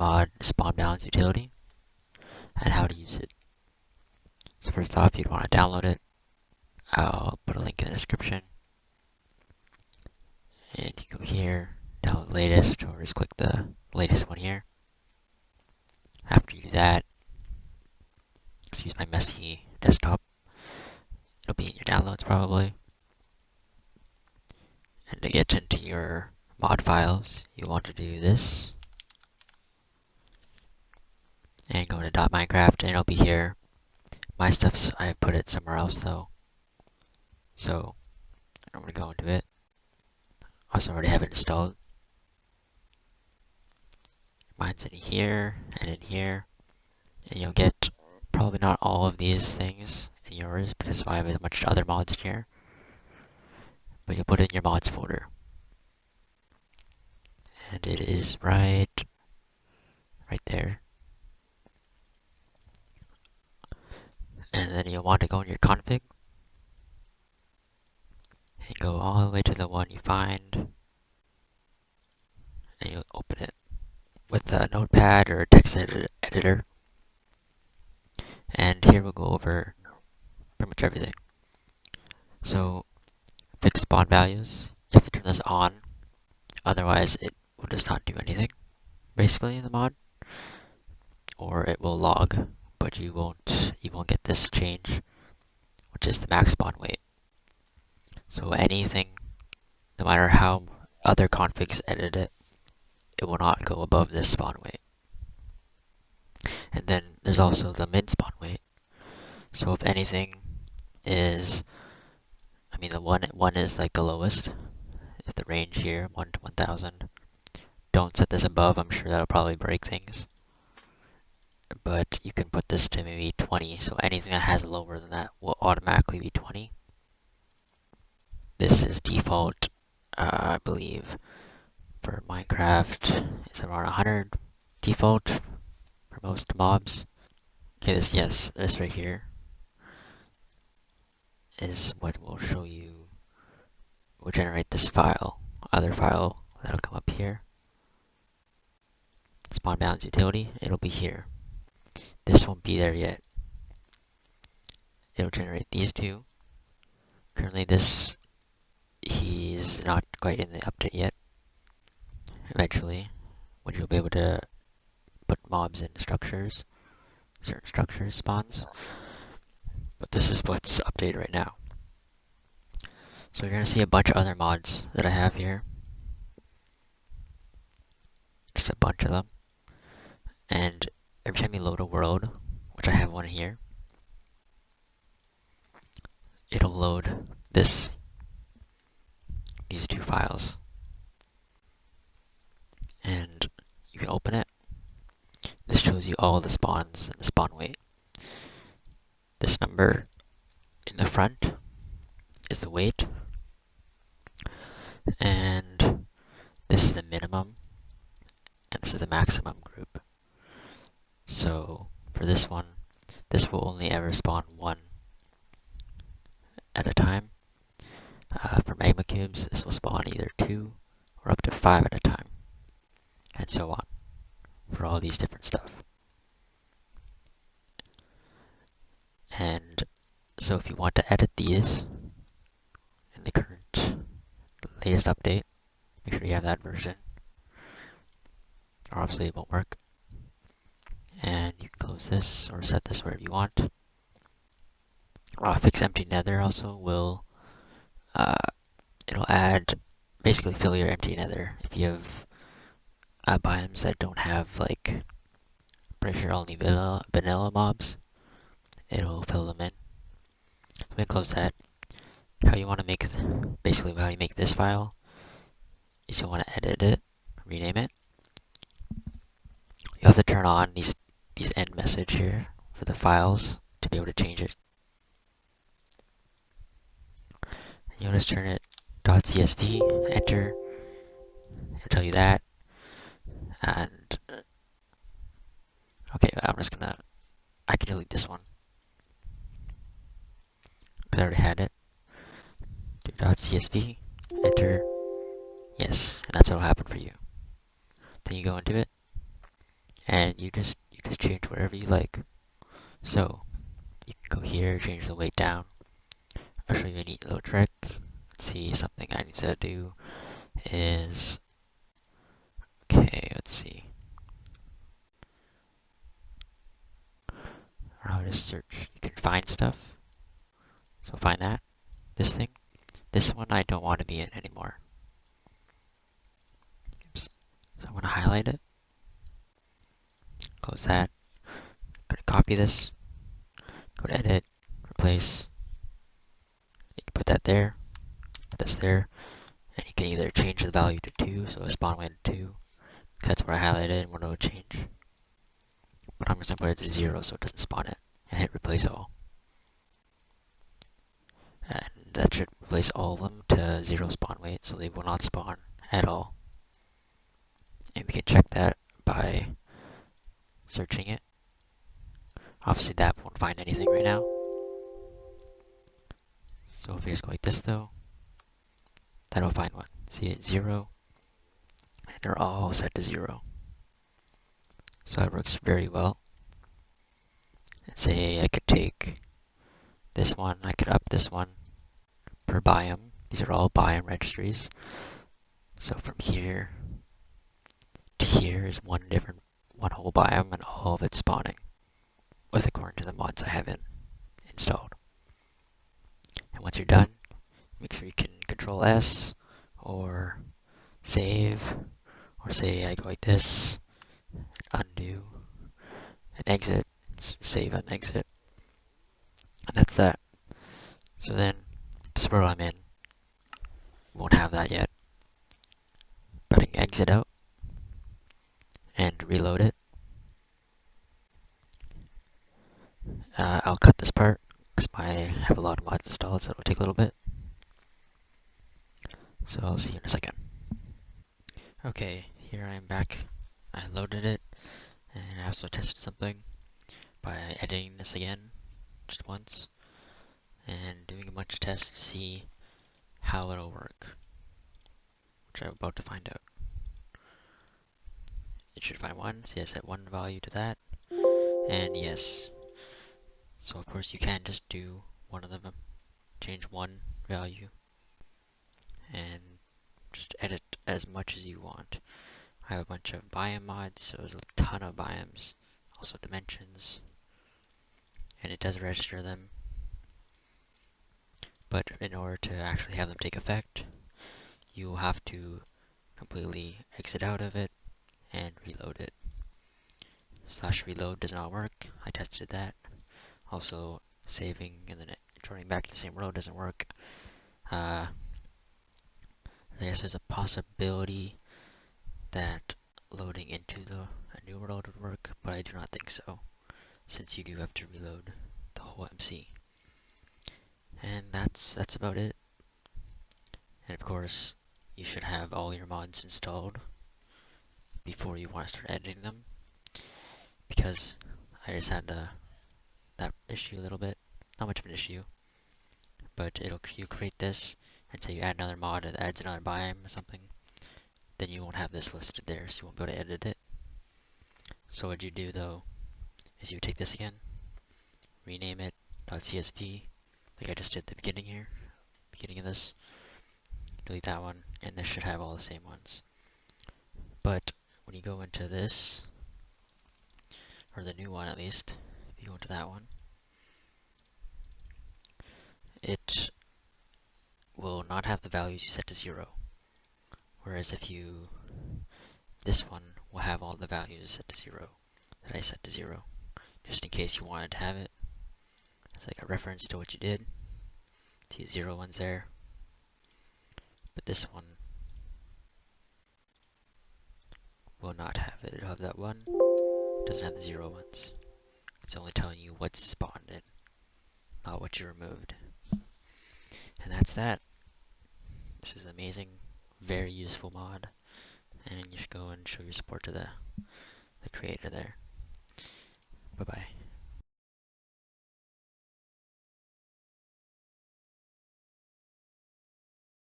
mod spawn balance utility and how to use it. So first off, you'd want to download it. I'll put a link in the description. And you go here, download latest, or just click the latest one here. After you do that, excuse my messy desktop, it'll be in your downloads probably. And to get into your mod files, you want to do this. And go to .minecraft, and it'll be here. My stuff's, I put it somewhere else though. So, I'm going to go into it. I also already have it installed. Mine's in here, and in here. And you'll get probably not all of these things in yours, because I have a bunch of other mods here. But you'll put it in your mods folder. And it is right there. And then you'll want to go in your config. And go all the way to the one you find. And you'll open it with a notepad or a text editor. And here we'll go over pretty much everything. So, fixed spawn values. You have to turn this on. Otherwise, it will just not do anything, basically, in the mod. Or it will log, but you won't get this change, which is the max spawn weight. So anything, no matter how other configs edit it, it will not go above this spawn weight. And then there's also the min spawn weight. So if anything is, the one is like the lowest. If the range here, 1 to 1000, don't set this above. I'm sure that'll probably break things. But you can put this to maybe 20, so anything that has lower than that will automatically be 20. This is default, I believe, for Minecraft. It's around 100 default for most mobs. Okay, this right here is what will show you, will generate this file, other file that'll come up here. Spawn balance utility, it'll be here. This won't be there yet. It'll generate these two. Currently he's not quite in the update yet. Eventually, when you'll be able to put mobs in structures, certain structures spawns. But this is what's updated right now. So you're going to see a bunch of other mods that I have here. Just a bunch of them. And every time you load a world, which I have one here, it'll load these two files. And you can open it. This shows you all the spawns and the spawn weight. This number in the front is the weight. And this is the minimum. And this is the maximum group. So for this one, this will only ever spawn one at a time. For magma cubes, this will spawn either 2 or up to 5 at a time. And so on. For all these different stuff. And so if you want to edit these in the latest update, make sure you have that version. Or obviously it won't work. And you can close this or set this wherever you want. Fix Empty Nether also will, it'll basically fill your Empty Nether. If you have biomes that don't have, like, pretty sure only vanilla mobs, it'll fill them in. So I'm going to close that. How you want to make, basically how you make this file, is you want to edit it, rename it. You have to turn on these end message here for the files to be able to change it. You'll just turn it .csv, enter, it'll tell you that. And okay, I can delete this one because I already had it. Do .csv, enter, yes, and that's what will happen for you. Then you go into it, and you just change whatever you like. So you can go here, change the weight down. I'll show you a neat little trick. Let's see, something I need to do is, okay, let's see. Or how to search. You can find stuff. So find that, this thing. This one I don't want to be in anymore. Oops. So I'm going to highlight it. Close that. I'm going to copy this. Go to edit, replace. You can put that there, put this there. And you can either change the value to 2, so a spawn weight of 2. That's what I highlighted and what it would change. But I'm just going to put it to 0 so it doesn't spawn it. And hit replace all. And that should replace all of them to 0 spawn weight, so they will not spawn at all. And we can check that by searching it. Obviously that won't find anything right now. So if we just go like this though, that'll find one. See it 0, and they're all set to 0. So it works very well. And say I could take this one, I could up this one per biome. These are all biome registries. So from here to here is one whole biome and all of it spawning with according to the mods I have installed. And once you're done, make sure you can Control S or save, or say I go like this, undo, and exit, save and exit. And that's that. So then, this world I'm in won't have that yet. But I can exit out and reload it. I'll cut this part because I have a lot of mods installed, so it'll take a little bit. So I'll see you in a second. Okay, here I am back. I loaded it, and I also tested something by editing this again, just once, and doing a bunch of tests to see how it'll work, which I'm about to find out. It should find one, so I set one value to that, and yes. So of course you can just do one of them, change one value, and just edit as much as you want. I have a bunch of biome mods, so there's a ton of biomes, also dimensions, and it does register them. But in order to actually have them take effect, you will have to completely exit out of it and reload it. /reload does not work. I tested that. Also, saving and then returning back to the same world doesn't work. I guess there's a possibility that loading into a new world would work, but I do not think so, since you do have to reload the whole MC. And that's about it. And of course, you should have all your mods installed before you want to start editing them, because I just had that issue a little bit. Not much of an issue, but you create this, and say you add another mod that adds another biome or something, then you won't have this listed there, so you won't be able to edit it. So what you do though, is you take this again, rename it .csv, like I just did at the beginning here, beginning of this, delete that one, and this should have all the same ones. But when you go into this, or the new one at least, if you go into that one, it will not have the values you set to 0. Whereas if you, this one will have all the values set to 0 that I set to 0, just in case you wanted to have it. It's like a reference to what you did. See, 0 one's there, but this one will not have it. It'll have that one. It doesn't have the 0 ones. It's only telling you what's spawned in, not what you removed. And that's that. This is amazing, very useful mod, and you should go and show your support to the creator there. Bye bye.